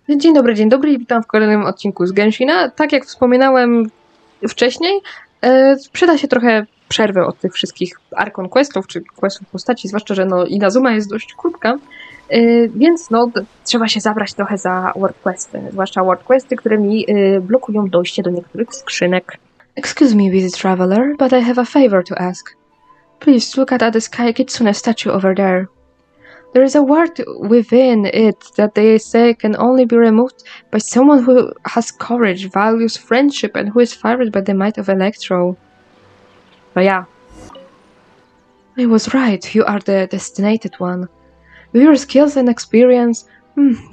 Dzień dobry i witam w kolejnym odcinku z Genshina. Tak jak wspominałem wcześniej, przyda się trochę przerwy od tych wszystkich Archon Questów, czy questów postaci, zwłaszcza, że Inazuma jest dość krótka, więc trzeba się zabrać trochę za World Questy, zwłaszcza World Questy, które mi blokują dojście do niektórych skrzynek. Excuse me, busy traveler, but I have a favor to ask. Please look at the Sky Kitsune statue over there. There is a ward within it that they say can only be removed by someone who has courage, values friendship, and who is fired by the might of Electro. No ja. I was right, you are the destinated one. With your skills and experience,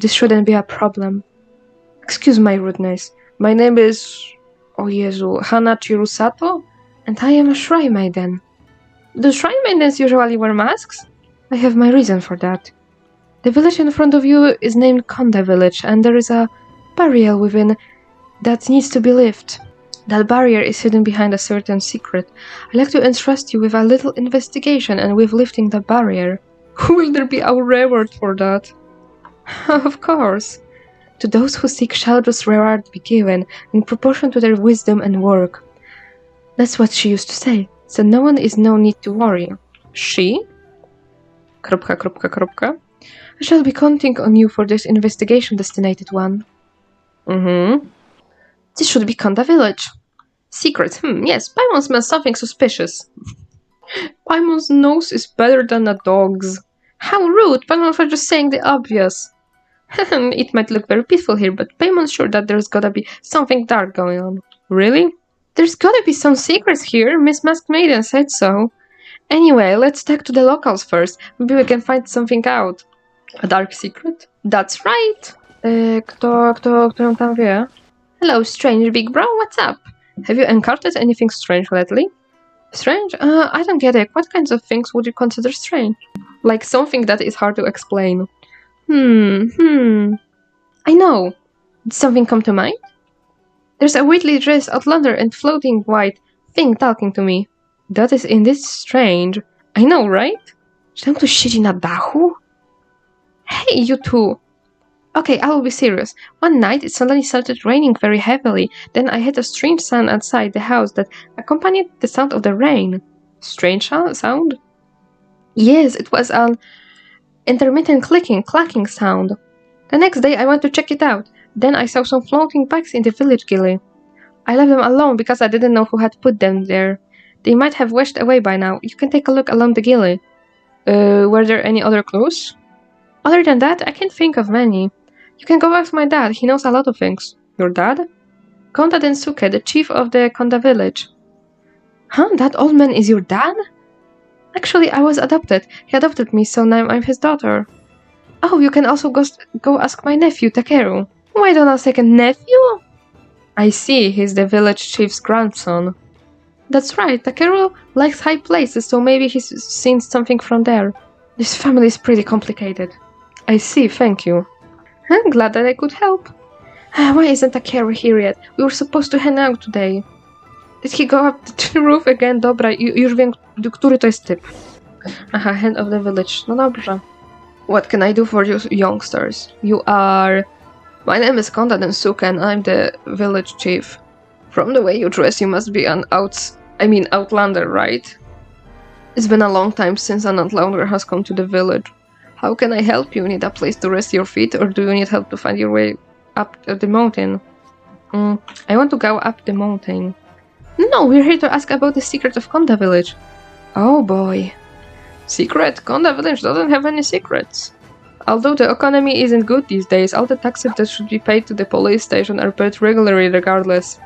this shouldn't be a problem. Excuse my rudeness. My name is... Oh Jezu, Hana Chirusato, and I am a Shrine Maiden. Do Shrine Maidens usually wear masks? I have my reason for that. The village in front of you is named Konda Village, and there is a barrier within that needs to be lifted. That barrier is hidden behind a certain secret. I'd like to entrust you with a little investigation and with lifting the barrier. Will there be a reward for that? Of course. To those who seek shall this reward be given, in proportion to their wisdom and work. That's what she used to say, so no one is no need to worry. She? ... I shall be counting on you for this investigation, destinated one. This should be Konda Village. Secret. Yes, Paimon smells something suspicious. Paimon's nose is better than a dog's. How rude! Paimon was just saying the obvious. It might look very peaceful here, but Paimon's sure that there's gotta be something dark going on. Really? There's gotta be some secrets here. Miss Masked Maiden said so. Anyway, let's talk to the locals first. Maybe we can find something out. A dark secret? That's right! Kto ją tam wie? Hello, strange big bro, what's up? Have you encountered anything strange lately? Strange? I don't get it. What kinds of things would you consider strange? Like something that is hard to explain. I know. Did something come to mind? There's a weirdly dressed outlander and floating white thing talking to me. That is indeed strange. I know, right? Czy tam ktoś siedzi na dachu? Hey, you two! Okay, I will be serious. One night it suddenly started raining very heavily. Then I heard a strange sound outside the house that accompanied the sound of the rain. Strange sound? Yes, it was an intermittent clacking sound. The next day I went to check it out. Then I saw some floating bags in the village gilly. I left them alone because I didn't know who had put them there. They might have washed away by now. You can take a look along the gilly. Were there any other clues? Other than that, I can't think of many. You can go ask my dad. He knows a lot of things. Your dad? Konda Densuke, the chief of the Konda village. Huh? That old man is your dad? Actually, I was adopted. He adopted me, so now I'm his daughter. Oh, you can also go ask my nephew, Takeru. Wait on a second, nephew? I see, he's the village chief's grandson. That's right, Takeru likes high places, so maybe he's seen something from there. This family is pretty complicated. I see, thank you. I'm glad that I could help. Why isn't Takeru here yet? We were supposed to hang out today. Did he go up the roof again? Dobra, już wiem, który to jest typ. Aha, hand of the village. No dobrze. What can I do for you youngsters? You are... My name is Konda Densuke and I'm the village chief. From the way you dress, you must be an outlander, right? It's been a long time since an outlander has come to the village. How can I help you? Need a place to rest your feet, or do you need help to find your way up the mountain? I want to go up the mountain. No, we're here to ask about the secret of Konda village. Oh boy. Secret? Konda village doesn't have any secrets. Although the economy isn't good these days, all the taxes that should be paid to the police station are paid regularly regardless.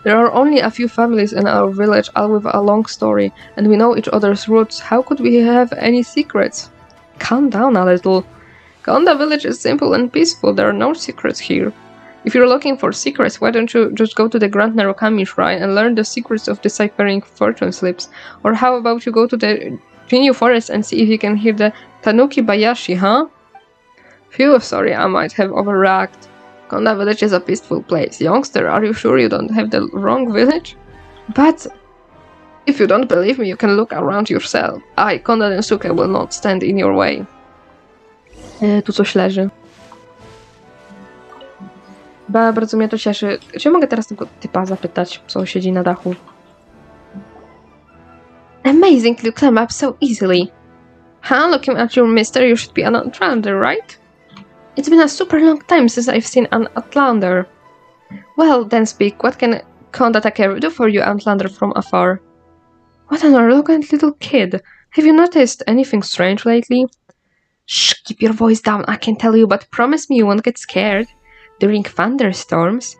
There are only a few families in our village, all with a long story, and we know each other's roots. How could we have any secrets? Calm down a little. Konda village is simple and peaceful. There are no secrets here. If you're looking for secrets, why don't you just go to the Grand Narukami Shrine and learn the secrets of deciphering fortune slips? Or how about you go to the Jinyu Forest and see if you can hear the Tanuki Bayashi, huh? Phew, sorry, I might have overreacted. Konda village is a peaceful place. Youngster, are you sure you don't have the wrong village? But if you don't believe me, you can look around yourself. I, Konda Densuke, will not stand in your way. Tu coś leży. Bardzo mnie to cieszy. Czy mogę teraz tego typa zapytać, co siedzi na dachu? Amazing, you climb up so easily. Huh? Looking at your mister, you should be an Outlander, right? It's been a super long time since I've seen an Outlander. Well, then speak. What can Conda Takeru do for you, Outlander from afar? What an arrogant little kid. Have you noticed anything strange lately? Shh, keep your voice down, I can tell you, but promise me you won't get scared. During thunderstorms,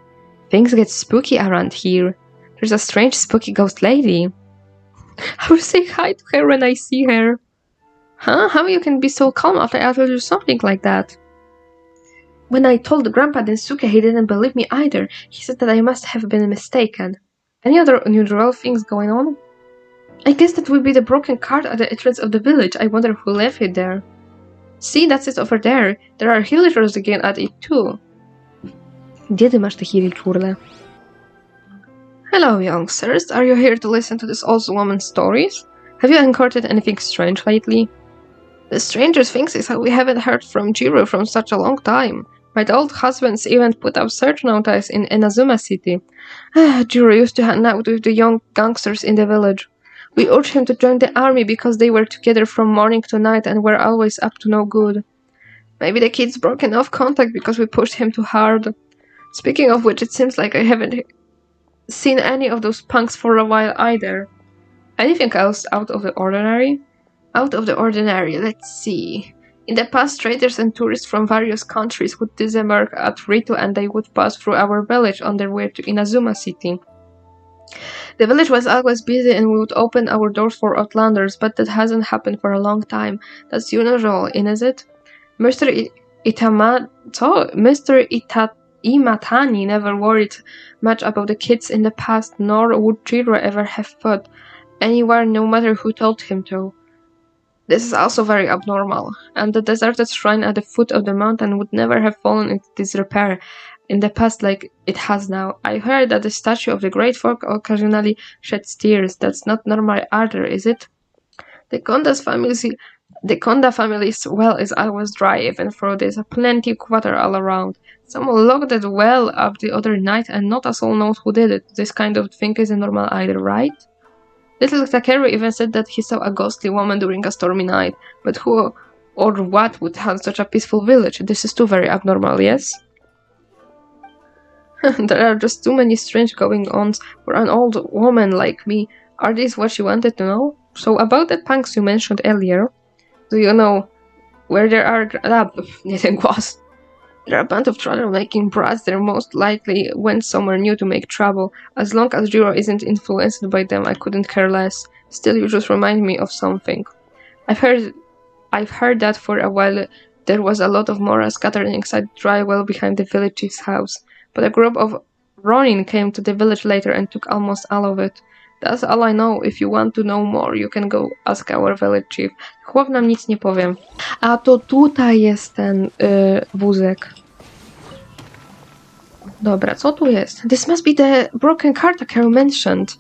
things get spooky around here. There's a strange spooky ghost lady. I will say hi to her when I see her. Huh? How you can be so calm after I told you something like that? When I told Grandpa Densuke, he didn't believe me either. He said that I must have been mistaken. Any other unusual things going on? I guess that would be the broken cart at the entrance of the village. I wonder who left it there. See, that's it over there. There are villagers again at it too. Gdzie ty masz te churle? Hello, youngsters. Are you here to listen to this old woman's stories? Have you encountered anything strange lately? The strangest thing is how we haven't heard from Jiro from such a long time. My old husband's even put up search notice in Inazuma City. Jiro used to hang out with the young gangsters in the village. We urged him to join the army because they were together from morning to night and were always up to no good. Maybe the kid's broken off contact because we pushed him too hard. Speaking of which, it seems like I haven't seen any of those punks for a while either. Anything else out of the ordinary? Out of the ordinary, let's see. In the past, traders and tourists from various countries would disembark at Rito and they would pass through our village on their way to Inazuma City. The village was always busy and we would open our doors for outlanders, but that hasn't happened for a long time. That's unusual, is it? Mr. Imatani never worried much about the kids in the past, nor would Jiro ever have thought anywhere, no matter who told him to. This is also very abnormal, and the deserted shrine at the foot of the mountain would never have fallen into disrepair in the past like it has now. I heard that the statue of the Great Fork occasionally sheds tears. That's not normal either, is it? The Konda family's well is always dry, even though there's plenty of water all around. Someone locked that well up the other night and not a soul knows who did it. This kind of thing isn't normal either, right? Little Takeru even said that he saw a ghostly woman during a stormy night, but who or what would have such a peaceful village? This is too very abnormal, yes? There are just too many strange going-ons for an old woman like me. Are these what you wanted to know? So about the punks you mentioned earlier, do you know where there are There are a band of trouble-making brats. They most likely went somewhere new to make trouble. As long as Jiro isn't influenced by them, I couldn't care less. Still, you just remind me of something. I've heard that for a while there was a lot of Mora scattered inside the dry well behind the village chief's house. But a group of Ronin came to the village later and took almost all of it. That's all I know. If you want to know more, you can go ask our village chief. Chłop nam nic nie powiem. A to tutaj jest ten wózek. Dobra, co tu jest? This must be the broken cart Carol mentioned.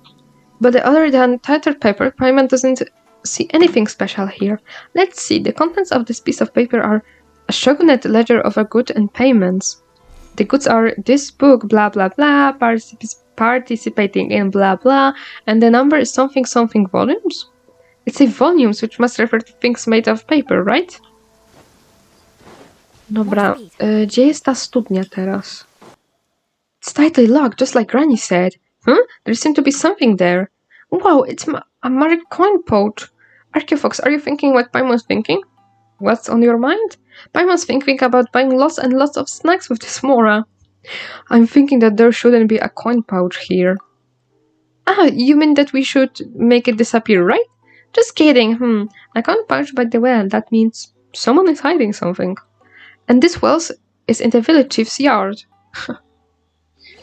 But other than tattered paper, Paimon doesn't see anything special here. Let's see. The contents of this piece of paper are a shogunate ledger of a good and payments. The goods are this book, blah blah blah, participating in blah blah, and the number is something something volumes? It's a volumes, which must refer to things made of paper, right? Dobra, gdzie jest ta studnia teraz? It's tightly locked, just like Granny said. There seemed to be something there. Wow, it's a marked coin pouch. Archeofox, are you thinking what Paimon's thinking? What's on your mind? Paimon's thinking about buying lots and lots of snacks with this Mora. I'm thinking that there shouldn't be a coin pouch here. Ah, you mean that we should make it disappear, right? Just kidding, A coin pouch by the well, that means someone is hiding something. And this well is in the village chief's yard.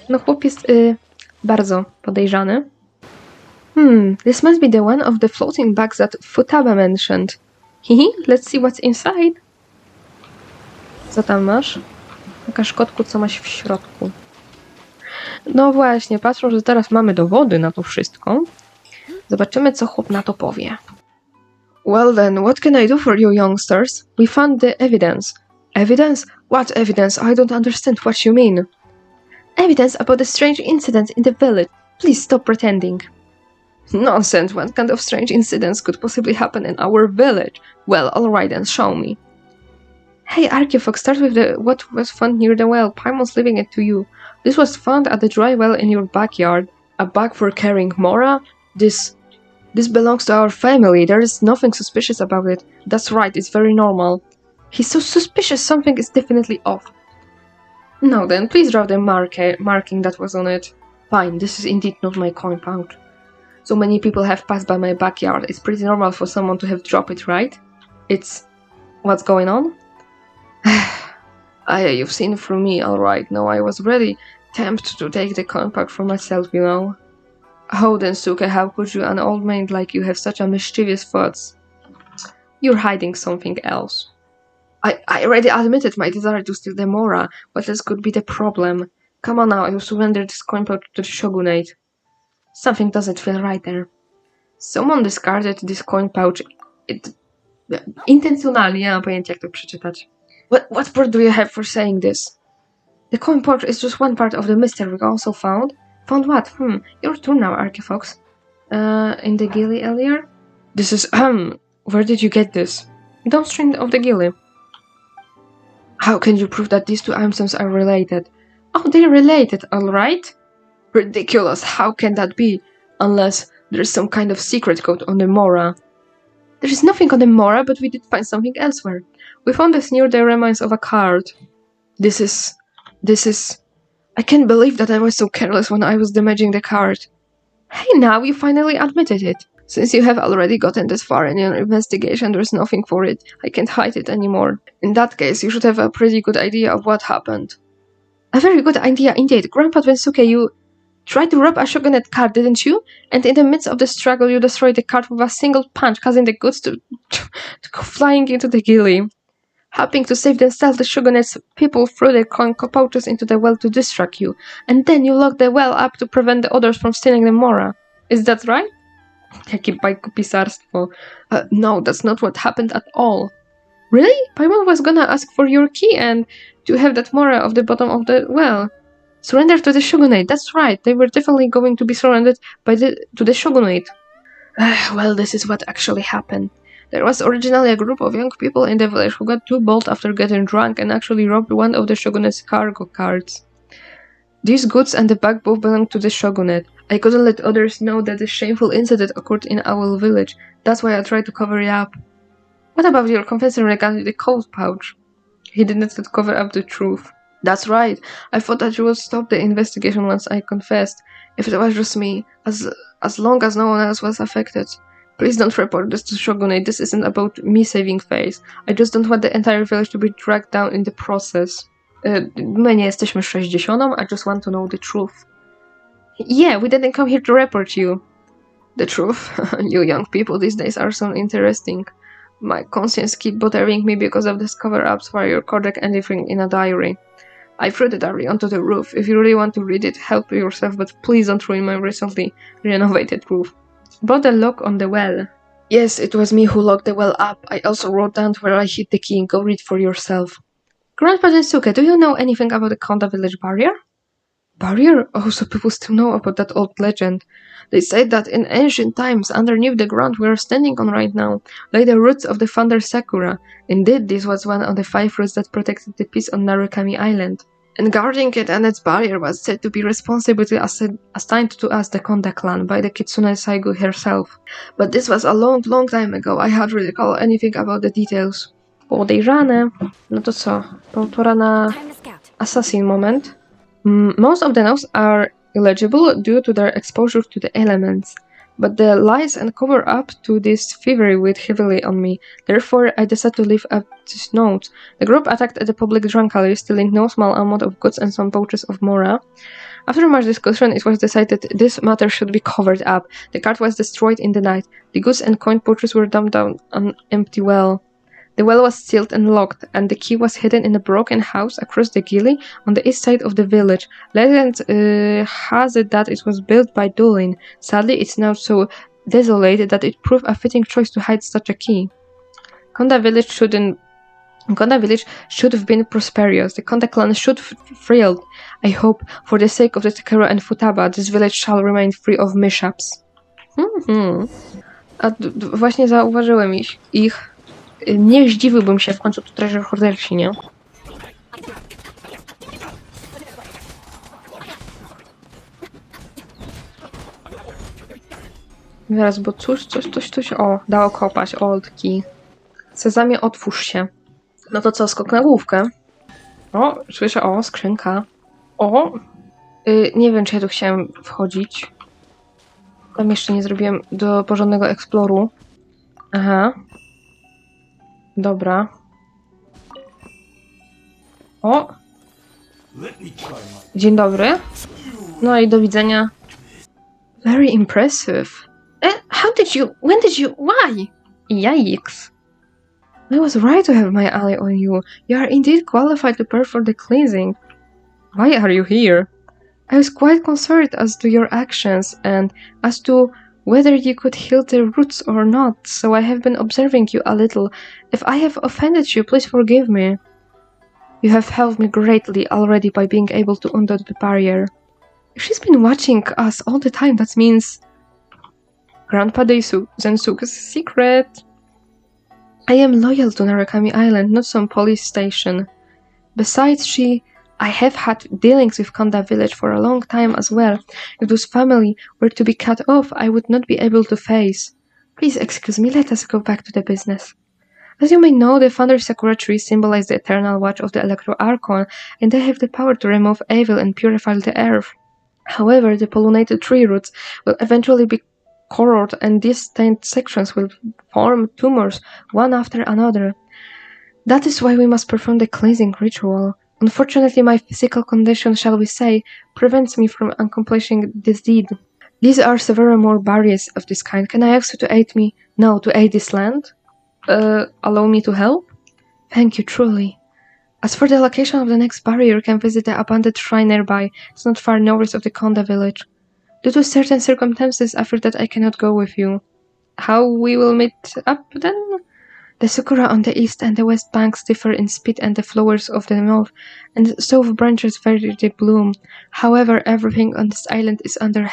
No chłop jest bardzo podejrzany. This must be the one of the floating bags that Futaba mentioned. Let's see what's inside. Co tam masz? Pokaż kotku, co masz w środku. No właśnie, patrzą, że teraz mamy dowody na to wszystko. Zobaczymy, co chłop na to powie. Well then, what can I do for you youngsters? We found the evidence. Evidence? What evidence? I don't understand what you mean. Evidence about the strange incident in the village. Please stop pretending. Nonsense, what kind of strange incidents could possibly happen in our village? Well, alright then, show me. Hey, Archeofox, start with what was found near the well. Paimon's leaving it to you. This was found at the dry well in your backyard. A bag for carrying Mora? This belongs to our family. There is nothing suspicious about it. That's right, it's very normal. He's so suspicious, something is definitely off. No then, please draw the marking that was on it. Fine, this is indeed not my coin pouch. So many people have passed by my backyard. It's pretty normal for someone to have dropped it, right? It's... What's going on? You've seen through me, alright. No, I was really tempted to take the coin pouch for myself, you know. Oh, Densuke, how could you, an old maid like you, have such a mischievous thoughts? You're hiding something else. I already admitted my desire to steal the Mora. What else could be the problem? Come on now, I will surrender this coin pouch to the shogunate. Something doesn't feel right there. Someone discarded this coin pouch. Intencjonalnie, nie mam pojęcia jak to przeczytać. What proof do you have for saying this? The coin pouch is just one part of the mystery we also found. Found what? Your turn now, Archeofox. In the gilly earlier? This is, where did you get this? Downstream of the gilly. How can you prove that these two items are related? Oh, they're related, alright? Ridiculous, how can that be? Unless there's some kind of secret code on the Mora. There is nothing on the Mora, but we did find something elsewhere. We found this near the remains of a card. This is... I can't believe that I was so careless when I was damaging the card. Hey, now you finally admitted it. Since you have already gotten this far in your investigation, there's nothing for it. I can't hide it anymore. In that case, you should have a pretty good idea of what happened. A very good idea indeed. Grandpa Densuke, you tried to rob a shogunate card, didn't you? And in the midst of the struggle, you destroyed the card with a single punch, causing the goods to go flying into the gilly. Hoping to save themselves, the shogunate's people threw their coin pouches into the well to distract you. And then you locked the well up to prevent the others from stealing the Mora. Is that right? Jakie bajkopisarstwo. No, that's not what happened at all. Really? Paimon was gonna ask for your key and to have that Mora off the bottom of the well. Surrender to the shogunate, that's right. They were definitely going to be surrendered to the shogunate. Well, this is what actually happened. There was originally a group of young people in the village who got too bold after getting drunk and actually robbed one of the shogunate's cargo carts. These goods and the bag both belonged to the shogunate. I couldn't let others know that this shameful incident occurred in our village. That's why I tried to cover it up. What about your confession regarding the coat pouch? He did not cover up the truth. That's right. I thought that you would stop the investigation once I confessed. If it was just me, as long as no one else was affected. Please don't report this to Shogunate. This isn't about me saving face. I just don't want the entire village to be dragged down in the process. My nie jesteśmy 60, I just want to know the truth. Yeah, we didn't come here to report you. The truth? You young people these days are so interesting. My conscience keeps bothering me because of these cover-ups where you recorded anything in a diary. I threw the diary onto the roof. If you really want to read it, help yourself, but please don't ruin my recently renovated roof. About the lock on the well. Yes, it was me who locked the well up. I also wrote down where I hid the key. Go read for yourself. Grandpa Densuke, do you know anything about the Konda village barrier? Barrier? Oh, so people still know about that old legend. They say that in ancient times, underneath the ground we are standing on right now, lay the roots of the Thunder Sakura. Indeed, this was one of the 5 roots that protected the peace on Narukami Island. And guarding it and its barrier was said to be responsibility assigned to us, the Konda clan, by the Kitsune Saigu herself. But this was a long, long time ago. I hardly recall anything about the details. Podejrzane. No to co? Pora na assassin moment. Most of the notes are illegible due to their exposure to the elements, but the lies and cover-up to this thievery weighed heavily on me. Therefore, I decided to leave up these notes. The group attacked at the public drunkard, stealing no small amount of goods and some pouches of Mora. After much discussion, it was decided this matter should be covered up. The cart was destroyed in the night. The goods and coin pouches were dumped down an empty well. The well was sealed and locked, and the key was hidden in a broken house across the gilly on the east side of the village. Legend has it that it was built by Dulin. Sadly, it's now so desolate that it proved a fitting choice to hide such a key. Konda village shouldn't Konda village should have been prosperous. The Konda clan should have thrilled. I hope, for the sake of the Takeru and Futaba, this village shall remain free of mishaps. A właśnie zauważyłem ich. Nie zdziwiłbym się w końcu tu treasure hoardersi, nie? Zaraz, bo coś. O, dało kopać, oldki. Sezamie, otwórz się. No to co, skok na główkę? O, słyszę, skrzynka. Nie wiem, czy ja tu chciałem wchodzić. Tam jeszcze nie zrobiłem do porządnego eksploru. Aha. Dobra. Dzień dobry. No i do widzenia. Very impressive. When did you, why? Yikes. I was right to have my eye on you. You are indeed qualified to perform the cleansing. Why are you here? I was quite concerned as to your actions and as to whether you could heal the roots or not, so I have been observing you a little. If I have offended you, please forgive me. You have helped me greatly already by being able to undo the barrier. If she's been watching us all the time, that means Grandpa Zensuke's secret. I am loyal to Narukami Island, not some police station. Besides, I have had dealings with Konda village for a long time as well. If those family were to be cut off, I would not be able to face. Please excuse me, let us go back to the business. As you may know, the Thunder Sakura trees symbolize the eternal watch of the Electro Archon, and they have the power to remove evil and purify the earth. However, the pollinated tree roots will eventually be corroded, and these stained sections will form tumors one after another. That is why we must perform the cleansing ritual. Unfortunately, my physical condition, shall we say, prevents me from accomplishing this deed. These are several more barriers of this kind. Can I ask you to aid me? No, to aid this land? Allow me to help? Thank you, truly. As for the location of the next barrier, you can visit the abandoned shrine nearby. It's not far north of the Konda village. Due to certain circumstances, I fear that I cannot go with you. How we will meet up then? The sakura on the east and the west banks differ in speed, and the flowers of the north and south branches vary the bloom. However, everything on this island is under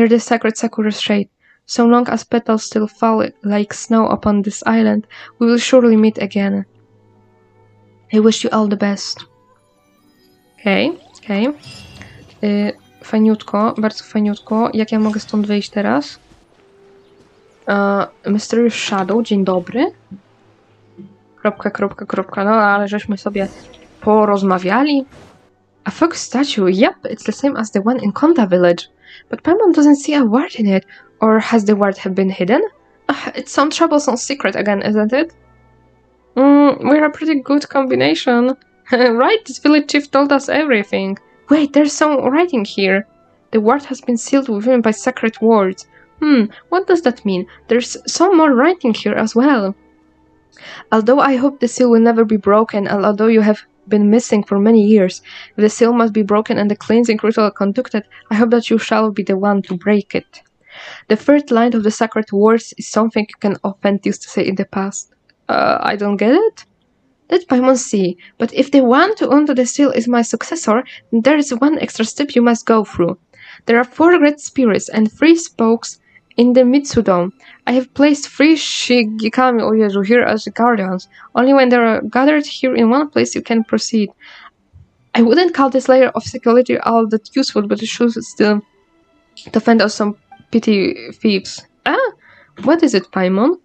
the sacred sakura's shade. So long as petals still fall like snow upon this island, we will surely meet again. I wish you all the best. Okej. Fajniutko, bardzo fajniutko. Jak ja mogę stąd wyjść teraz? Mysterious Shadow, dzień dobry. No, ale żeśmy sobie porozmawiali. A fox statue, yep, it's the same as the one in Konda village. But Paimon doesn't see a ward in it. Or has the ward have been hidden? It's some troublesome secret again, isn't it? We're a pretty good combination. Right, this village chief told us everything. Wait, there's some writing here. The ward has been sealed within by sacred words. What does that mean? There's some more writing here as well. Although I hope the seal will never be broken, and although you have been missing for many years, if the seal must be broken and the cleansing ritual conducted, I hope that you shall be the one to break it. The third line of the sacred words is something you can often used to say in the past. I don't get it? Let Paimon see, but if the one to undo the seal is my successor, then there is one extra step you must go through. There are 4 great spirits and 3 spokes in the Mitsudome. I have placed 3 Shigikami here as guardians. Only when they are gathered here in one place you can proceed. I wouldn't call this layer of psychology all that useful, but it should still defend us some petty thieves. What is it, Paimon?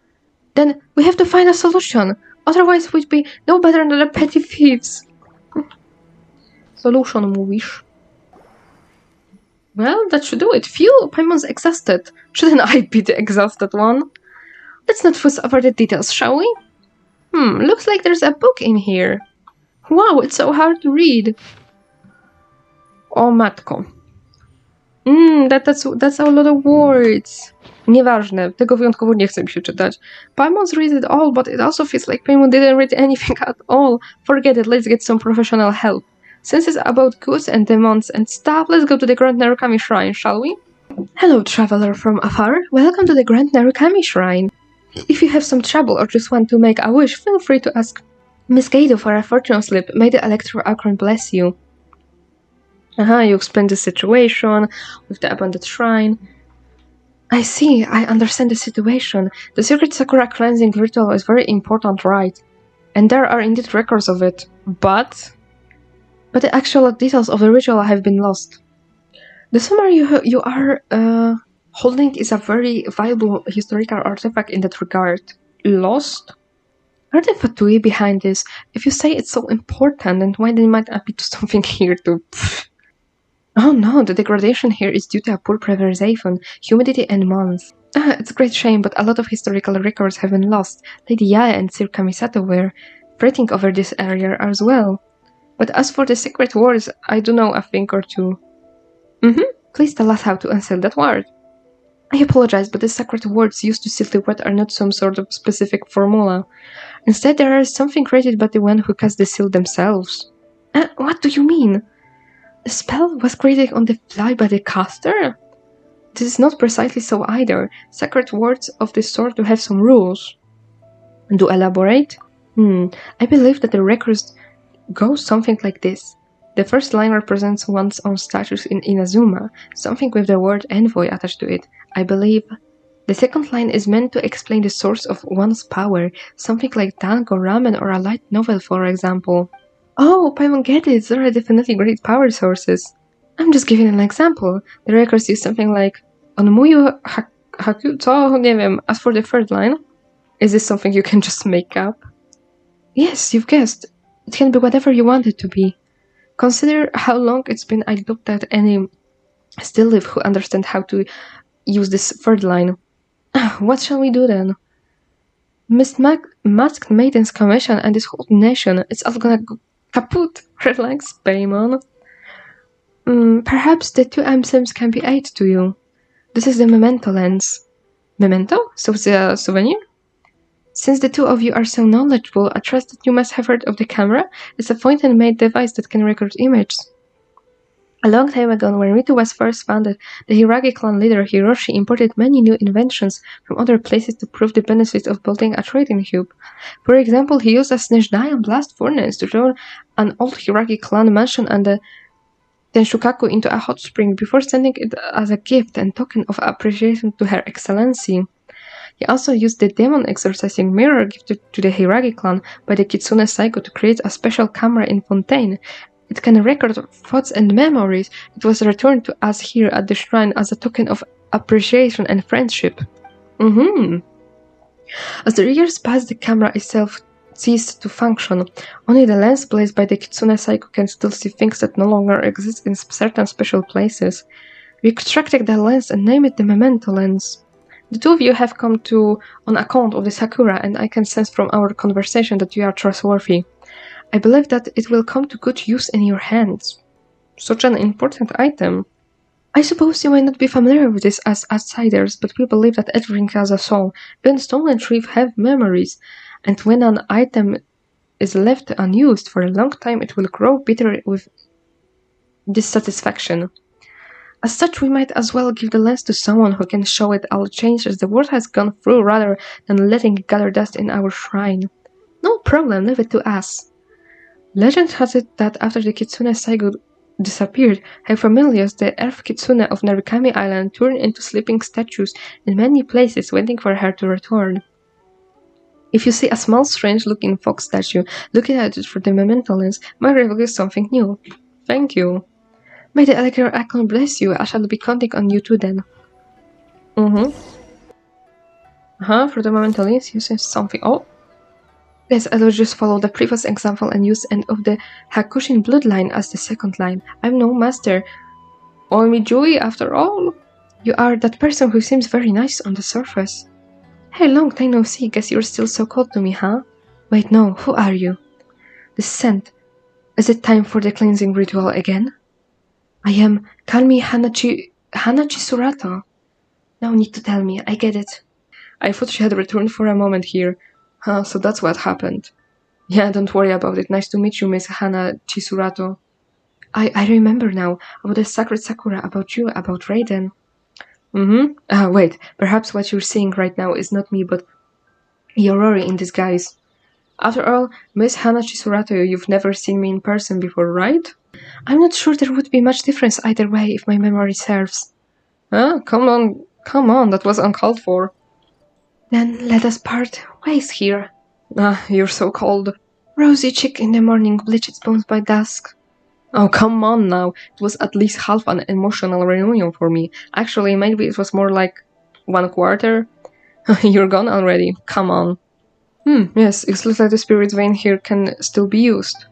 Then we have to find a solution. Otherwise we'd be no better than the petty thieves. Solution, mówisz? Well, that should do it. Phew, Paimon's exhausted. Shouldn't I be the exhausted one? Let's not fuss over the details, shall we? Looks like there's a book in here. Wow, it's so hard to read. O matko. That's a lot of words. Nieważne, tego wyjątkowo nie chce mi się czytać. Paimon's read it all, but it also feels like Paimon didn't read anything at all. Forget it, let's get some professional help. Since it's about ghosts and demons and stuff, let's go to the Grand Narukami Shrine, shall we? Hello, traveler from afar. Welcome to the Grand Narukami Shrine. If you have some trouble or just want to make a wish, feel free to ask Miss Gado for a fortune slip. May the Electro Archon bless you. You explained the situation with the abandoned shrine. I see, I understand the situation. The secret Sakura cleansing ritual is very important, right? And there are indeed records of it. But the actual details of the ritual have been lost. The summary you are holding is a very valuable historical artifact in that regard. Lost? Are the fatui behind this? If you say it's so important, then why they might not be to something here to... Oh no, the degradation here is due to a poor preservation, humidity and moss. It's a great shame, but a lot of historical records have been lost. Lady Yaya and Sir Kamisato were fretting over this area as well. But as for the secret words, I do know a thing or two. Please tell us how to unseal that word. I apologize, but the secret words used to seal the word are not some sort of specific formula. Instead, there is something created by the one who cast the seal themselves. What do you mean? The spell was created on the fly by the caster? This is not precisely so either. Sacred words of this sort do have some rules. Do elaborate? I believe that the records go something like this. The first line represents one's own status in Inazuma, something with the word envoy attached to it, I believe. The second line is meant to explain the source of one's power, something like tango, ramen, or a light novel, for example. Oh, Paimon, get it, there are definitely great power sources. I'm just giving an example. The records use something like Onmuyu Haku to, nie wiem. As for the third line, is this something you can just make up? Yes, you've guessed. It can be whatever you want it to be. Consider how long it's been I looked at any still live who understand how to use this third line. What shall we do then? Masked Maiden's commission and this whole nation, it's all gonna go kaput. Relax, Paimon. Perhaps the two items can be aid to you. This is the memento lens. Memento? So it's a souvenir? Since the two of you are so knowledgeable, I trust that you must have heard of the camera. It's a point-and-made device that can record images. A long time ago, when Ritu was first founded, the Hiragi clan leader Hiroshi imported many new inventions from other places to prove the benefits of building a trading cube. For example, he used a Snezhnaya blast furnace to turn an old Hiragi clan mansion and the Tenshukaku into a hot spring before sending it as a gift and token of appreciation to Her Excellency. He also used the demon exorcising mirror gifted to the Hiragi clan by the Kitsune Saiko to create a special camera in Fontaine. It can record thoughts and memories. It was returned to us here at the shrine as a token of appreciation and friendship. As the years passed, the camera itself ceased to function. Only the lens placed by the Kitsune Saiko can still see things that no longer exist in certain special places. We extracted the lens and named it the memento lens. The two of you have come to on account of the Sakura, and I can sense from our conversation that you are trustworthy. I believe that it will come to good use in your hands. Such an important item. I suppose you might not be familiar with this as outsiders, but we believe that everything has a soul. Even stone and tree have memories, and when an item is left unused for a long time, it will grow bitter with dissatisfaction. As such, we might as well give the lens to someone who can show it all changes the world has gone through rather than letting it gather dust in our shrine. No problem, leave it to us. Legend has it that after the Kitsune Saiko disappeared, her familiars, the Earth Kitsune of Narukami Island, turned into sleeping statues in many places waiting for her to return. If you see a small strange-looking fox statue, looking at it through the memento lens might reveal you something new. Thank you. May the Elector Icon bless you. I shall be counting on you too then. For the memento lens, you say something. Oh. Yes, I will just follow the previous example and use end of the Hakushin bloodline as the second line. I'm no master. Omijui, after all. You are that person who seems very nice on the surface. Hey, long time no see. Guess you're still so cold to me, huh? Wait, no. Who are you? The scent. Is it time for the cleansing ritual again? I am Kalmi Hanachi Surato. No need to tell me. I get it. I thought she had returned for a moment here. So that's what happened. Yeah, don't worry about it. Nice to meet you, Miss Hana Chisurato. I remember now. About the sacred Sakura, about you, about Raiden. Wait. Perhaps what you're seeing right now is not me, but Yorori in disguise. After all, Miss Hana Chisurato, you've never seen me in person before, right? I'm not sure there would be much difference either way if my memory serves. Huh? Come on, that was uncalled for. Then let us part ways here. Ah, you're so cold. Rosy chick in the morning, bleach its bones by dusk. Oh, come on now. It was at least half an emotional reunion for me. Actually, maybe it was more like 1/4. You're gone already. Come on. Yes, it looks like the spirit vein here can still be used.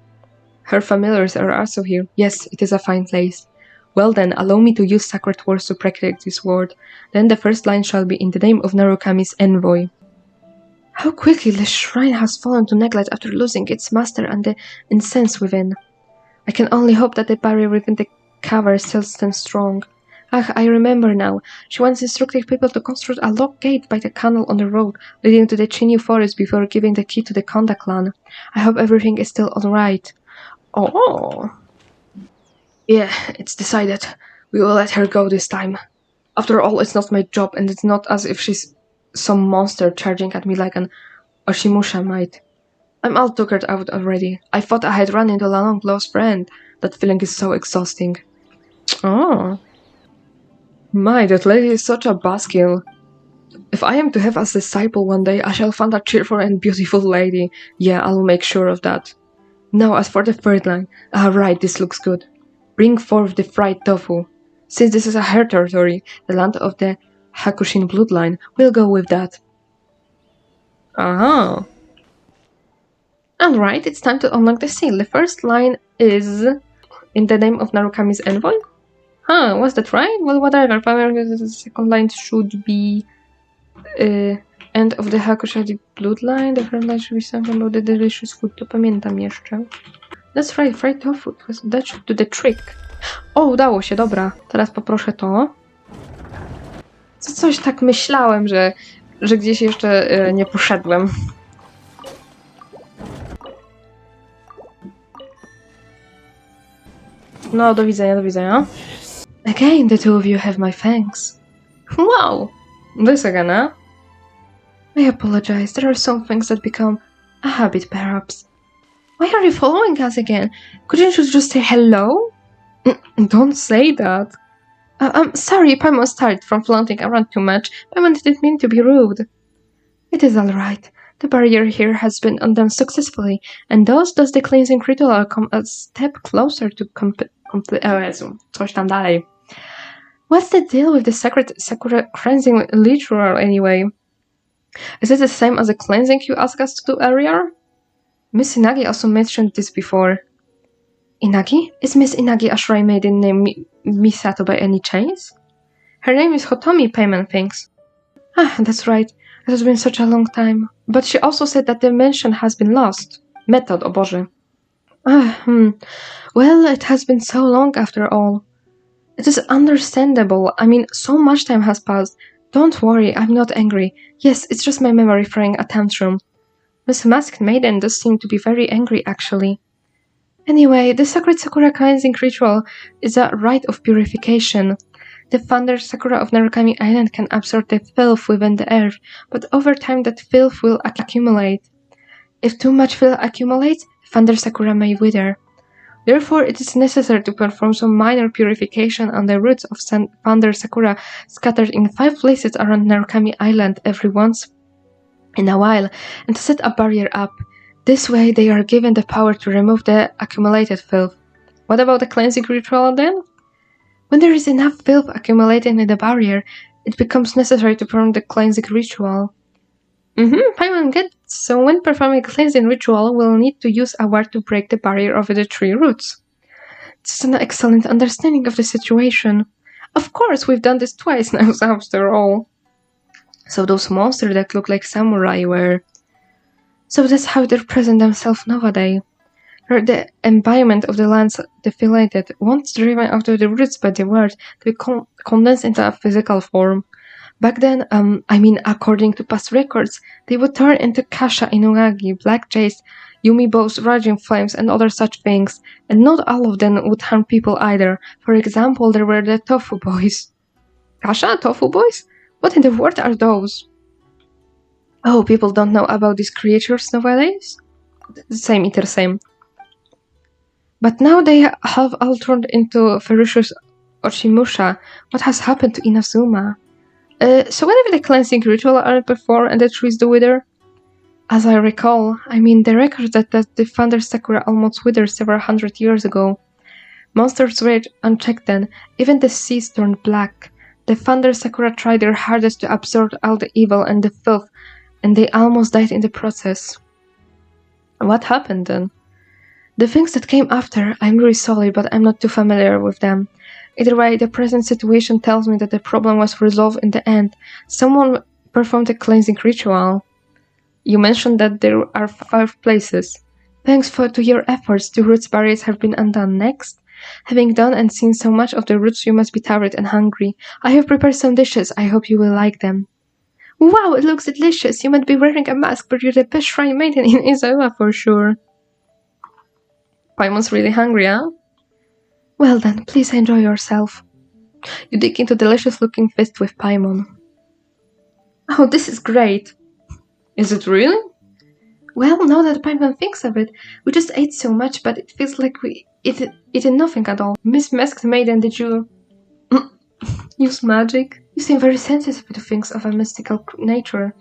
Her familiars are also here. Yes, it is a fine place. Well then, allow me to use sacred words to protect this word. Then the first line shall be in the name of Narukami's envoy. How quickly the shrine has fallen to neglect after losing its master and the incense within. I can only hope that the barrier within the cavern still stands strong. Ah, I remember now. She once instructed people to construct a locked gate by the canal on the road leading to the Chinyu forest before giving the key to the Konda clan. I hope everything is still alright. Oh. Yeah, it's decided. We will let her go this time. After all, it's not my job, and it's not as if she's some monster charging at me like an Oshimusha might. I'm all tuckered out already. I thought I had run into a long-lost friend. That feeling is so exhausting. Oh. My, that lady is such a buzzkill. If I am to have as disciple one day, I shall find a cheerful and beautiful lady. Yeah, I'll make sure of that. Now, as for the third line. Right, this looks good. Bring forth the fried tofu. Since this is her territory, the land of the Hakushin bloodline, we'll go with that. Aha. Alright, it's time to unlock the seal. The first line is in the name of Narukami's envoy? Huh, was that right? Well, whatever. The second line should be end of the Hakushadi bloodline. The third line should be something about the delicious food. To pamiętam jeszcze. That's right, fried tofu. That should do the trick. O, udało się, dobra. Teraz poproszę to. Coś tak myślałem, że gdzieś jeszcze nie poszedłem. No, do widzenia, do widzenia. Again, the two of you have my thanks. Wow! This again, huh? I apologize, there are some things that become a habit, perhaps. Why are you following us again? Couldn't you just say hello? Don't say that. I'm sorry, Paimon was tired from flaunting around too much. Paimon didn't mean to be rude. It is alright. The barrier here has been undone successfully, and thus does the cleansing ritual come a step closer to coś tam dalej. What's the deal with the sacred Sakura cleansing ritual anyway? Is it the same as the cleansing you asked us to do earlier? Miss Inagi also mentioned this before. Inagi? Is Miss Inagi a shrine maiden named Misato by any chance? Her name is Hotomi, Paimon thinks. Ah, that's right. It has been such a long time. But she also said that the mansion has been lost. Method, o Boże. Well, it has been so long after all. It is understandable. I mean, so much time has passed. Don't worry, I'm not angry. Yes, it's just my memory throwing a tantrum. Miss Masked Maiden does seem to be very angry, actually. Anyway, the sacred Sakura cleansing ritual is a rite of purification. The Thunder Sakura of Narukami Island can absorb the filth within the earth, but over time that filth will accumulate. If too much filth accumulates, Thunder Sakura may wither. Therefore, it is necessary to perform some minor purification on the roots of Thunder Sakura scattered in 5 places around Narukami Island every once in a while, and to set a barrier up. This way, they are given the power to remove the accumulated filth. What about the cleansing ritual then? When there is enough filth accumulated in the barrier, it becomes necessary to perform the cleansing ritual. Paimon gets. So when performing a cleansing ritual, we'll need to use a ward to break the barrier over the 3 roots. This is an excellent understanding of the situation. Of course, we've done this twice now, after all. So those monsters that look like samurai were... So that's how they present themselves nowadays. They're the embodiment of the lands deflated, once driven out of the roots by the word, to be condensed into a physical form. Back then, according to past records, they would turn into Kasha Inugagi, Black Jays, Yumi bows, Raging Flames, and other such things, and not all of them would harm people either. For example, there were the Tofu Boys. Kasha? Tofu Boys? What in the world are those? Oh, people don't know about these creatures nowadays? same, either same. But now they have all turned into ferocious Oshimusha. What has happened to Inazuma? So whenever the cleansing ritual are performed and the trees do wither? As I recall, the record that the Thunder Sakura almost withered several hundred years ago. Monsters raged unchecked then, even the seas turned black. The Thunder Sakura tried their hardest to absorb all the evil and the filth, and they almost died in the process. What happened then? The things that came after, I'm really sorry, but I'm not too familiar with them. Either way, the present situation tells me that the problem was resolved in the end. Someone performed a cleansing ritual. You mentioned that there are 5 places. Thanks to your efforts, the roots barriers have been undone. Next, having done and seen so much of the roots, you must be tired and hungry. I have prepared some dishes. I hope you will like them. Wow, it looks delicious. You might be wearing a mask, but you're the best shrine maiden in Izawa for sure. Paimon's really hungry, huh? Well then, please enjoy yourself. You dig into delicious-looking feast with Paimon. Oh, this is great. Is it really? Well, now that Paimon thinks of it, we just ate so much, but it feels like we eaten nothing at all. Miss Masked Maiden, did you use magic? You seem very sensitive to things of a mystical nature.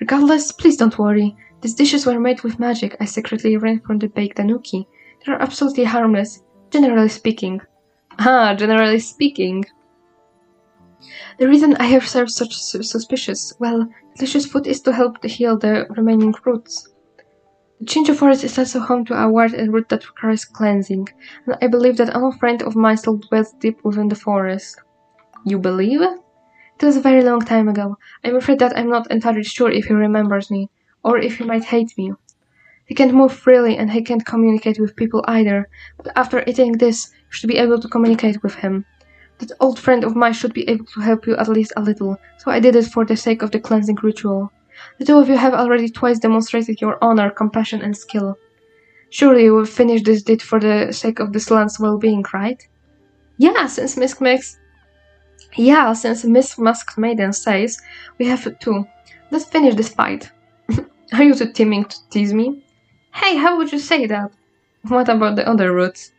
Regardless, please don't worry. These dishes were made with magic I secretly ran from the baked tanuki. They are absolutely harmless, generally speaking. Generally speaking. The reason I have served such suspicious, delicious food is to help heal the remaining roots. The Chinjo forest is also home to a wild root that requires cleansing, and I believe that an old friend of mine still dwells deep within the forest. You believe? It was a very long time ago. I'm afraid that I'm not entirely sure if he remembers me, or if he might hate me. He can't move freely and he can't communicate with people either, but after eating this, you should be able to communicate with him. That old friend of mine should be able to help you at least a little, so I did it for the sake of the cleansing ritual. The 2 of you have already twice demonstrated your honor, compassion, and skill. Surely you will finish this deed for the sake of this land's well-being, right? Yeah, since Miss Masked Maiden says we have to. Let's finish this fight. Are you two teaming to tease me? Hey, how would you say that? What about the other roots?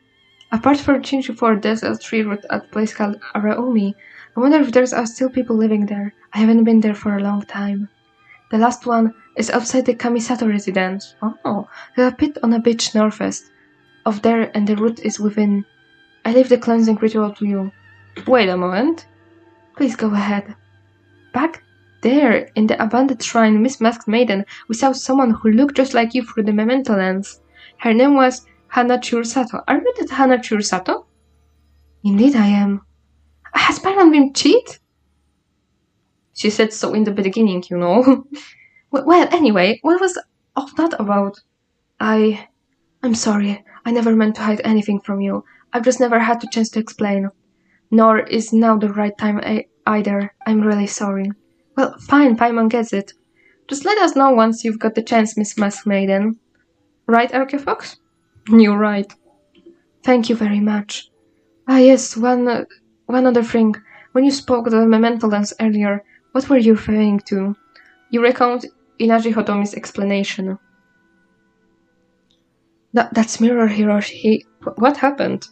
Apart from Chinchu, there's a tree root at a place called Araumi. I wonder if there's still people living there. I haven't been there for a long time. The last one is outside the Kamisato residence. Oh, there's a pit on a beach northwest of there and the root is within. I leave the cleansing ritual to you. Wait a moment. Please go ahead. Back there, in the abandoned shrine, Miss Masked Maiden, we saw someone who looked just like you through the memento lens. Her name was Hana Chiursato. Are you that Hana Chiursato? Indeed I am. Has Paimon been cheated? She said so in the beginning, you know. Well, anyway, what was all that about? I'm sorry. I never meant to hide anything from you. I've just never had the chance to explain. Nor is now the right time either. I'm really sorry. Well, fine, Paimon gets it. Just let us know once you've got the chance, Miss Masked Maiden. Right, Archeofox? You're right. Thank you very much. Yes, one other thing. When you spoke of the memento lens earlier, what were you referring to? You recount Inaji Hotomi's explanation. That's Mirror Hiroshi. What happened?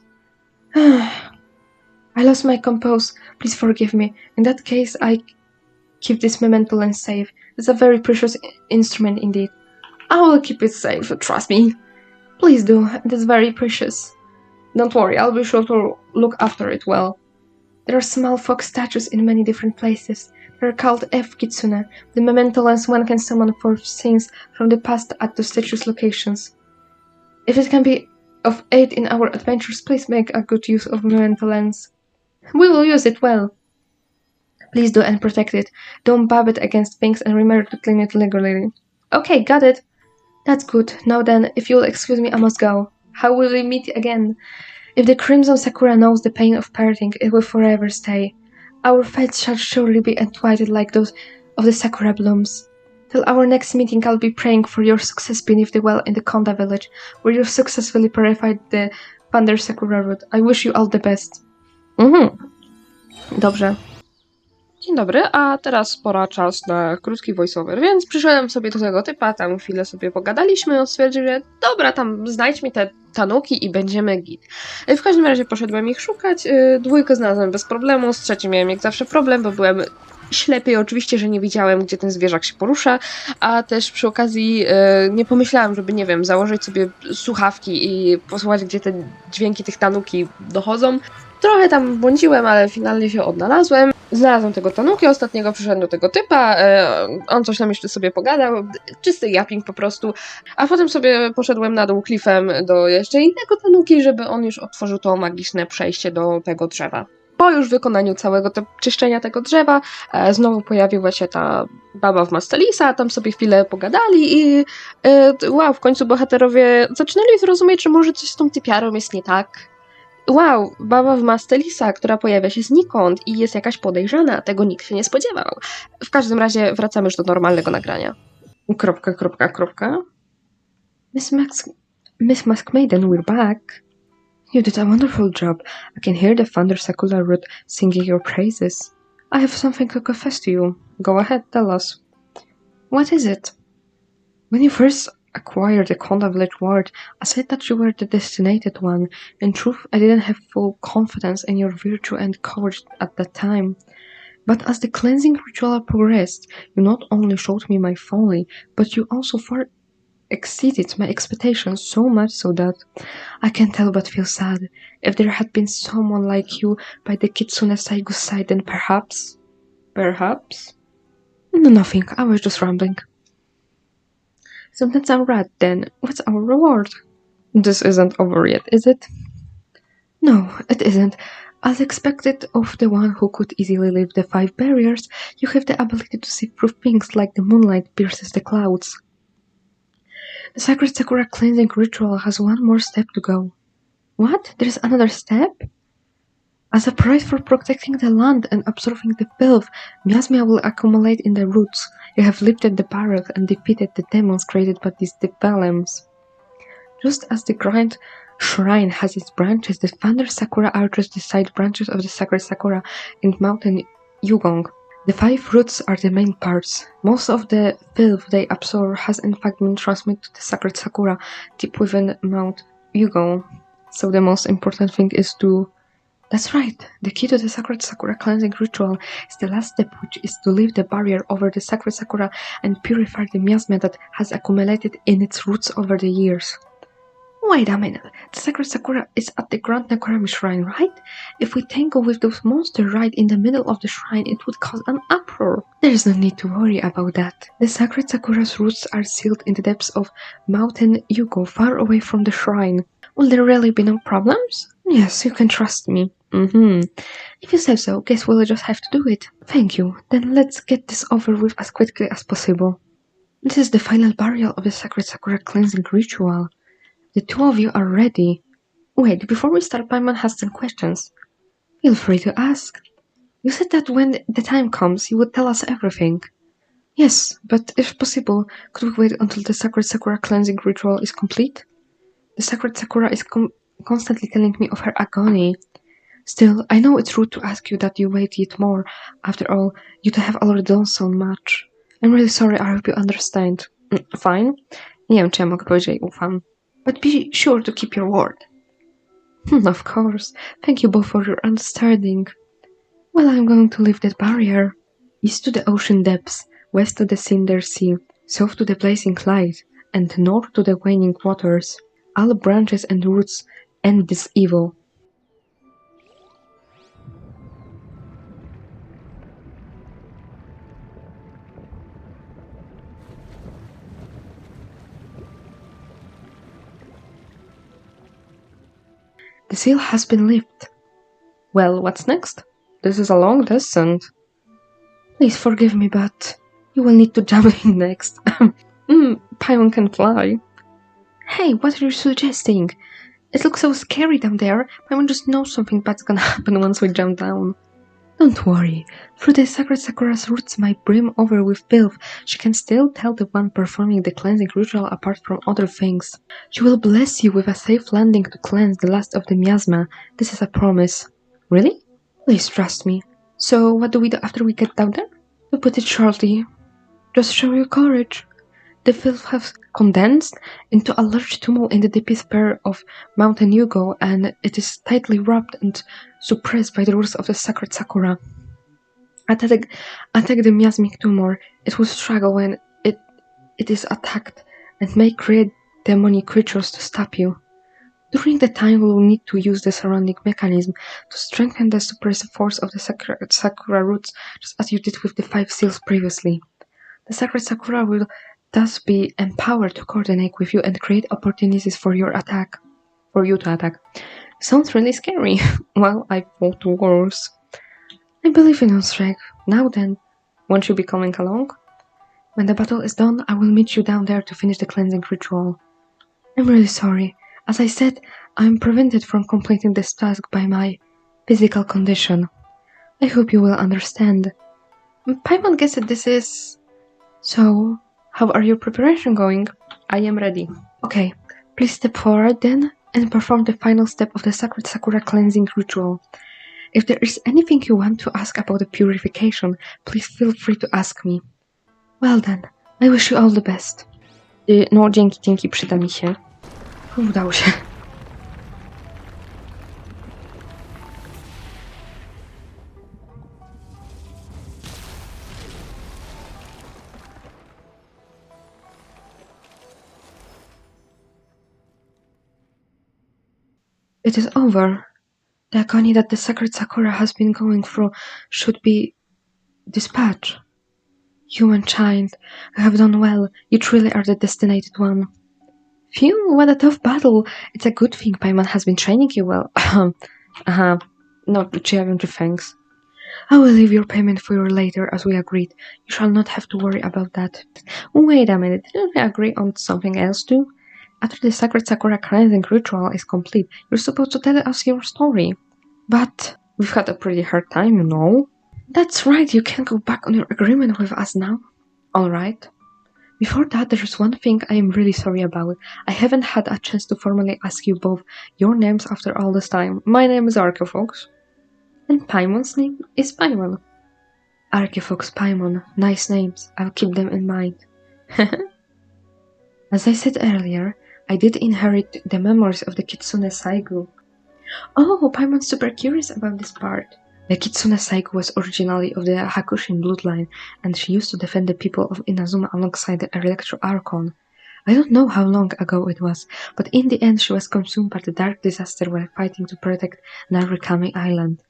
I lost my compose. Please forgive me. In that case, I keep this memento lens safe. It's a very precious instrument indeed. I will keep it safe, trust me. Please do. It is very precious. Don't worry, I'll be sure to look after it well. There are small fox statues in many different places. They are called F-Kitsune. The memento lens one can summon for scenes from the past at the statues' locations. If it can be of aid in our adventures, please make a good use of memento lens. We will use it well. Please do and protect it. Don't bab it against things and remember to clean it regularly. Okay, got it. That's good. Now then, if you'll excuse me, I must go. How will we meet again? If the Crimson Sakura knows the pain of parting, it will forever stay. Our fates shall surely be entwined like those of the Sakura blooms. Till our next meeting, I'll be praying for your success beneath the well in the Konda village, where you successfully purified the Thunder Sakura root. I wish you all the best. Dobrze. Dzień dobry, a teraz pora czas na krótki voiceover, więc przyszedłem sobie do tego typa, tam chwilę sobie pogadaliśmy, on stwierdził, że dobra, tam znajdź mi te tanuki i będziemy git. W każdym razie poszedłem ich szukać, dwójkę znalazłem bez problemu, z trzecim miałem jak zawsze problem, bo byłem ślepy i oczywiście, że nie widziałem, gdzie ten zwierzak się porusza, a też przy okazji nie pomyślałam, żeby, nie wiem, założyć sobie słuchawki i posłuchać, gdzie te dźwięki tych tanuki dochodzą. Trochę tam błądziłem, ale finalnie się odnalazłem. Znalazłem tego tanuki, ostatniego przyszedłem do tego typa, on coś tam jeszcze sobie pogadał, czysty yapping po prostu, a potem sobie poszedłem na dół klifem do jeszcze innego tanuki, żeby on już otworzył to magiczne przejście do tego drzewa. Po już wykonaniu całego czyszczenia tego drzewa, znowu pojawiła się ta baba w Mastelisa, tam sobie chwilę pogadali i wow, w końcu bohaterowie zaczynali zrozumieć, że może coś z tą typiarą jest nie tak. Wow, baba w Mastelisa, która pojawia się znikąd i jest jakaś podejrzana, tego nikt się nie spodziewał. W każdym razie wracamy już do normalnego nagrania. Miss Mask Maiden, we're back. You did a wonderful job. I can hear the thunder circular root singing your praises. I have something to confess to you. Go ahead, tell us. What is it? When you first acquired the Conda Village ward, I said that you were the designated one. In truth, I didn't have full confidence in your virtue and courage at that time. But as the cleansing ritual progressed, you not only showed me my folly, but you also far exceeded my expectations, so much so that I can't help but feel sad. If there had been someone like you by the Kitsune Saigu's side, then perhaps? No, nothing, I was just rambling. So that's our rat then. What's our reward? This isn't over yet, is it? No, it isn't. As expected of the one who could easily leave the 5 barriers, you have the ability to see through things like the moonlight pierces the clouds. The Sacred Sakura cleansing ritual has one more step to go. What? There's another step? As a price for protecting the land and absorbing the filth, miasma will accumulate in the roots. You have lifted the barrels and defeated the demons created by these developments. Just as the Grand Shrine has its branches, the Thunder Sakura are just the side branches of the Sacred Sakura and Mountain Yugong. The 5 roots are the main parts. Most of the filth they absorb has in fact been transmitted to the Sacred Sakura deep within Mount Yugong. So the most important thing is to... That's right, the key to the Sacred Sakura cleansing ritual is the last step, which is to lift the barrier over the Sacred Sakura and purify the miasma that has accumulated in its roots over the years. Wait a minute, the Sacred Sakura is at the Grand Nagrami Shrine, right? If we tangle with those monsters right in the middle of the shrine, it would cause an uproar. There is no need to worry about that. The Sacred Sakura's roots are sealed in the depths of Mountain Yugo, far away from the shrine. Will there really be no problems? Yes, you can trust me. If you say so, guess we'll just have to do it. Thank you. Then let's get this over with as quickly as possible. This is the final burial of the Sacred Sakura cleansing ritual. The 2 of you are ready. Wait, before we start, Paimon has some questions. Feel free to ask. You said that when the time comes, you would tell us everything. Yes, but if possible, could we wait until the Sacred Sakura cleansing ritual is complete? The Sacred Sakura is constantly telling me of her agony. Still, I know it's rude to ask you that you wait yet more. After all, you two have already done so much. I'm really sorry, I hope you understand. Fine. Nie wiem, czy ja mogę powiedzieć ufam. But be sure to keep your word. Of course. Thank you both for your understanding. Well, I'm going to lift that barrier. East to the ocean depths, west to the cinder sea, south to the blazing light, and north to the waning waters. All branches and roots end this evil. The seal has been lifted. Well, what's next? This is a long descent. Please forgive me, but you will need to jump in next. Paimon can fly. Hey, what are you suggesting? It looks so scary down there. Paimon just knows something bad's gonna happen once we jump down. Don't worry. Through the Sacred Sakura's roots might brim over with filth, she can still tell the one performing the cleansing ritual apart from other things. She will bless you with a safe landing to cleanse the last of the miasma. This is a promise. Really? Please trust me. So what do we do after we get down there? To put it shortly, just show your courage. The filth has condensed into a large tumult in the deepest part of Mountain Yugo, and it is tightly wrapped and suppressed by the roots of the sacred sakura. Attack the miasmic tumor. It will struggle when it is attacked and may create demonic creatures to stop you. During the time, we will need to use the surrounding mechanism to strengthen the suppressive force of the sakura roots, just as you did with the 5 seals previously. The sacred sakura will thus be empowered to coordinate with you and create opportunities for you to attack. Sounds really scary. Well, I thought worse. I believe in us, Shrek. Now then, won't you be coming along? When the battle is done, I will meet you down there to finish the cleansing ritual. I'm really sorry. As I said, I am prevented from completing this task by my physical condition. I hope you will understand. Paimon guessed that this is... So, how are your preparation going? I am ready. Okay, please step forward then and perform the final step of the Sacred Sakura cleansing ritual. If there is anything you want to ask about the purification, please feel free to ask me. Well then, I wish you all the best. No, dzięki, przyda mi się. Udało się. It is over. The agony that the sacred Sakura has been going through should be dispatched. Human child, you have done well. You truly are the destinated one. Phew, what a tough battle. It's a good thing Paimon has been training you well. No, thanks. I will leave your payment for you later as we agreed. You shall not have to worry about that. Wait a minute, didn't we agree on something else too? After the Sacred Sakura cleansing ritual is complete, you're supposed to tell us your story. But we've had a pretty hard time, you know. That's right, you can't go back on your agreement with us now. Alright. Before that, there's one thing I am really sorry about. I haven't had a chance to formally ask you both your names after all this time. My name is Archefox. And Paimon's name is Paimon. Archefox, Paimon. Nice names. I'll keep them in mind. As I said earlier, I did inherit the memories of the Kitsune Saigu. Oh, Paimon's super curious about this part. The Kitsune Saigu was originally of the Hakushin bloodline, and she used to defend the people of Inazuma alongside the Electro Archon. I don't know how long ago it was, but in the end she was consumed by the dark disaster while fighting to protect Narukami Island.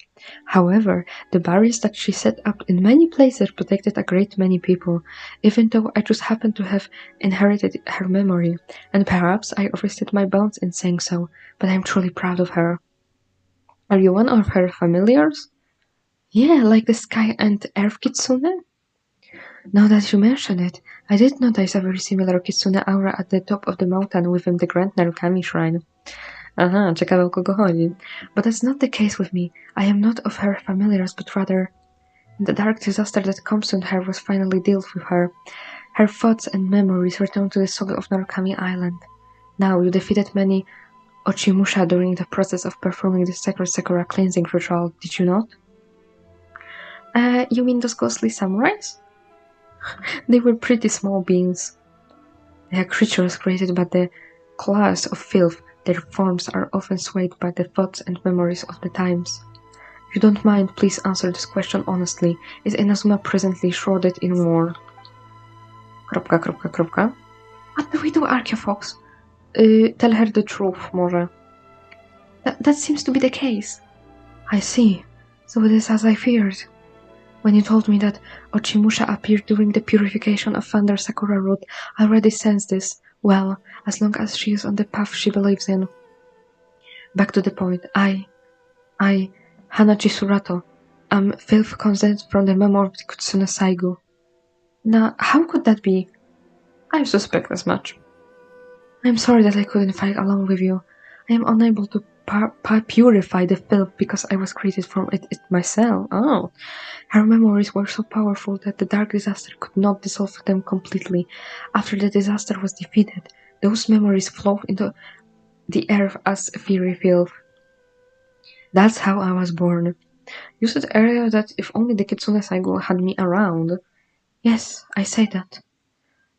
However, the barriers that she set up in many places protected a great many people, even though I just happened to have inherited her memory, and perhaps I overstepped my bounds in saying so, but I'm truly proud of her. Are you one of her familiars? Yeah, like the Sky and Earth Kitsune? Now that you mention it, I did notice a very similar Kitsune aura at the top of the mountain within the Grand Narukami Shrine. Aha, ciekawe o kogo chodzi. But that's not the case with me. I am not of her familiars, but rather the dark disaster that consumed her was finally dealt with her. Her thoughts and memories returned to the soil of Narukami Island. Now, you defeated many Ochimusha during the process of performing the Sacred Sakura cleansing ritual, did you not? You mean those ghostly samurais? They were pretty small beings. They are creatures created by the claws of filth. Their forms are often swayed by the thoughts and memories of the times. If you don't mind, please answer this question honestly. Is Inazuma presently shrouded in war? ... What do we do, Archeofox? Tell her the truth, może. That seems to be the case. I see. So it is as I feared. When you told me that Ochimusha appeared during the purification of Thunder Sakura Root, I already sensed this. Well, as long as she is on the path she believes in. Back to the point. I, Hanachi Surato, am filth consent from the memory of the Kitsune Saigu. Now, how could that be? I suspect as much. I'm sorry that I couldn't fight along with you. I am unable to purify the filth because I was created from it myself. Oh. Her memories were so powerful that the dark disaster could not dissolve them completely. After the disaster was defeated, those memories flowed into the earth as fiery filth. That's how I was born. You said earlier that if only the Kitsune Saigo had me around. Yes, I say that.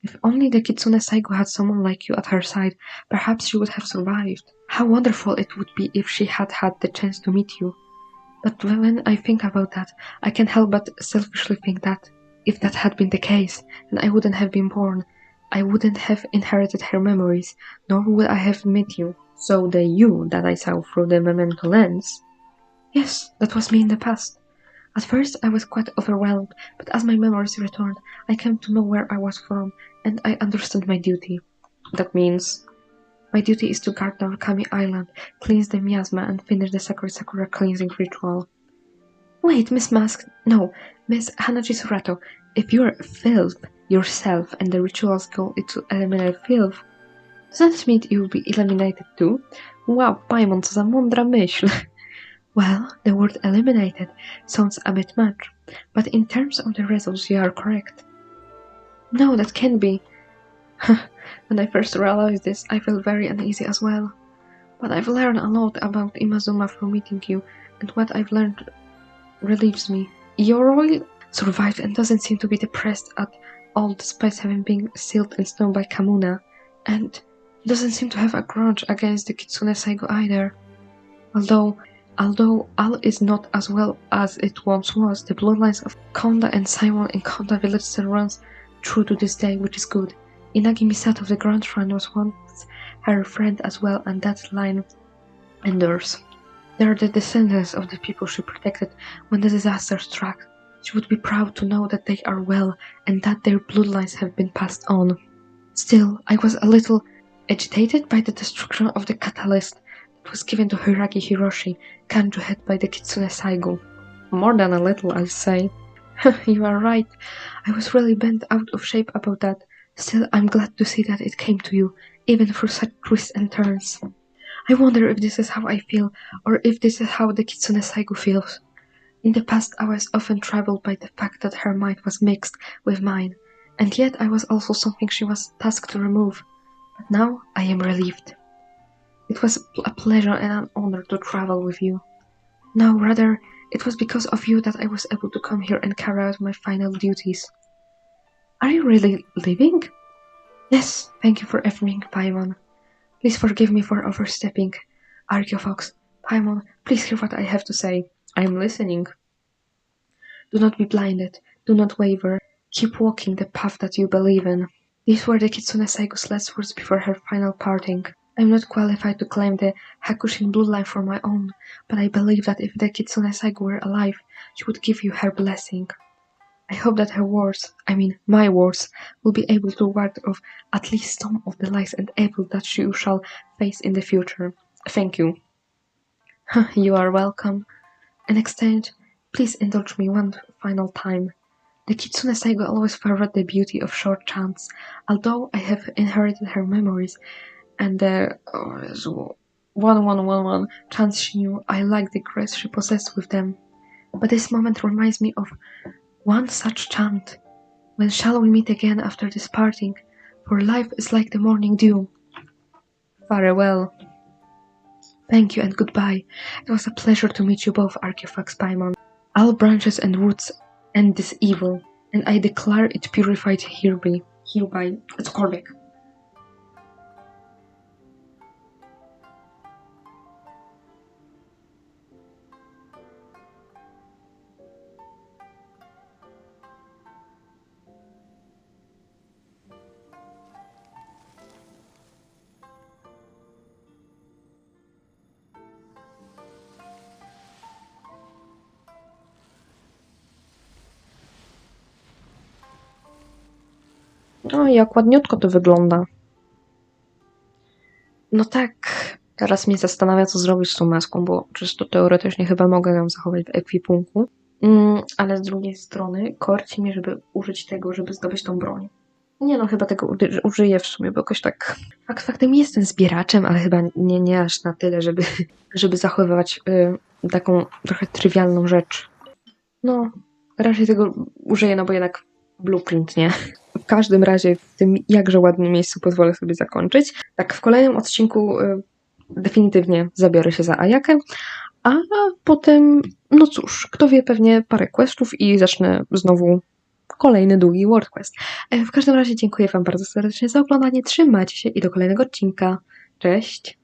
If only the Kitsune Saigo had someone like you at her side, perhaps she would have survived. How wonderful it would be if she had had the chance to meet you. But when I think about that, I can't help but selfishly think that if that had been the case, then I wouldn't have been born. I wouldn't have inherited her memories, nor would I have met you. So the you that I saw through the memento lens. Yes, that was me in the past. At first I was quite overwhelmed, but as my memories returned, I came to know where I was from, and I understood my duty. That means my duty is to guard Narukami Island, cleanse the miasma, and finish the sacred Sakura cleansing ritual. Wait, Miss Mask, no, Miss Hanachi Surato, if you're filth yourself and the ritual's goal is to eliminate filth, does that mean you will be eliminated too? Wow, Paimon, co za mądra myśl. Well, the word eliminated sounds a bit much, but in terms of the results you are correct. No, that can't be. When I first realized this, I felt very uneasy as well. But I've learned a lot about Imazuma from meeting you, and what I've learned relieves me. Yoroi survived and doesn't seem to be depressed at all despite having been sealed in stone by Kamuna, and doesn't seem to have a grudge against the Kitsune Saigo either. Although Al is not as well as it once was, the bloodlines of Konda and Simon in Konda village still runs true to this day, which is good. Inagi Misato of the Grand Shrine was once her friend as well, and that line endures. They are the descendants of the people she protected when the disaster struck. She would be proud to know that they are well, and that their bloodlines have been passed on. Still, I was a little agitated by the destruction of the catalyst that was given to Hiragi Hiroshi, Kanju head by the Kitsune Saigo. More than a little, I'll say. You are right. I was really bent out of shape about that. Still, I'm glad to see that it came to you, even through such twists and turns. I wonder if this is how I feel, or if this is how the Kitsune Saigo feels. In the past, I was often troubled by the fact that her mind was mixed with mine, and yet I was also something she was tasked to remove. But now I am relieved. It was a pleasure and an honor to travel with you. No, rather, it was because of you that I was able to come here and carry out my final duties. Are you really leaving? Yes, thank you for everything, Paimon. Please forgive me for overstepping. Archaeofox, Paimon, please hear what I have to say. I am listening. Do not be blinded. Do not waver. Keep walking the path that you believe in. These were the Kitsune Saigo's last words before her final parting. I am not qualified to claim the Hakushin bloodline for my own, but I believe that if the Kitsune Saigo were alive, she would give you her blessing. I hope that her words, my words, will be able to ward off at least some of the lies and evil that you shall face in the future. Thank you. You are welcome. In exchange, please indulge me one final time. The Kitsune Saigo always favored the beauty of short chants, although I have inherited her memories, and the 1111 chants she knew. I like the grace she possessed with them. But this moment reminds me of one such chant. When shall we meet again after this parting? For life is like the morning dew. Farewell. Thank you and goodbye. It was a pleasure to meet you both, Archaeofax Paimon. All branches and roots end this evil, and I declare it purified hereby. Cokolwiek. O, jak ładniutko to wygląda. No tak, teraz mnie zastanawia, co zrobić z tą maską, bo czysto teoretycznie chyba mogę ją zachować w ekwipunku. Ale z drugiej strony korci mnie, żeby użyć tego, żeby zdobyć tą broń. Nie no, chyba tego użyję w sumie, bo jakoś tak... Faktem jestem zbieraczem, ale chyba nie aż na tyle, żeby zachowywać taką trochę trywialną rzecz. No, raczej tego użyję, no bo jednak blueprint, nie? W każdym razie w tym jakże ładnym miejscu pozwolę sobie zakończyć. Tak, w kolejnym odcinku definitywnie zabiorę się za Ayakę, A potem, no cóż, kto wie, pewnie parę questów i zacznę znowu kolejny długi World Quest. W każdym razie dziękuję Wam bardzo serdecznie za oglądanie, trzymajcie się i do kolejnego odcinka. Cześć!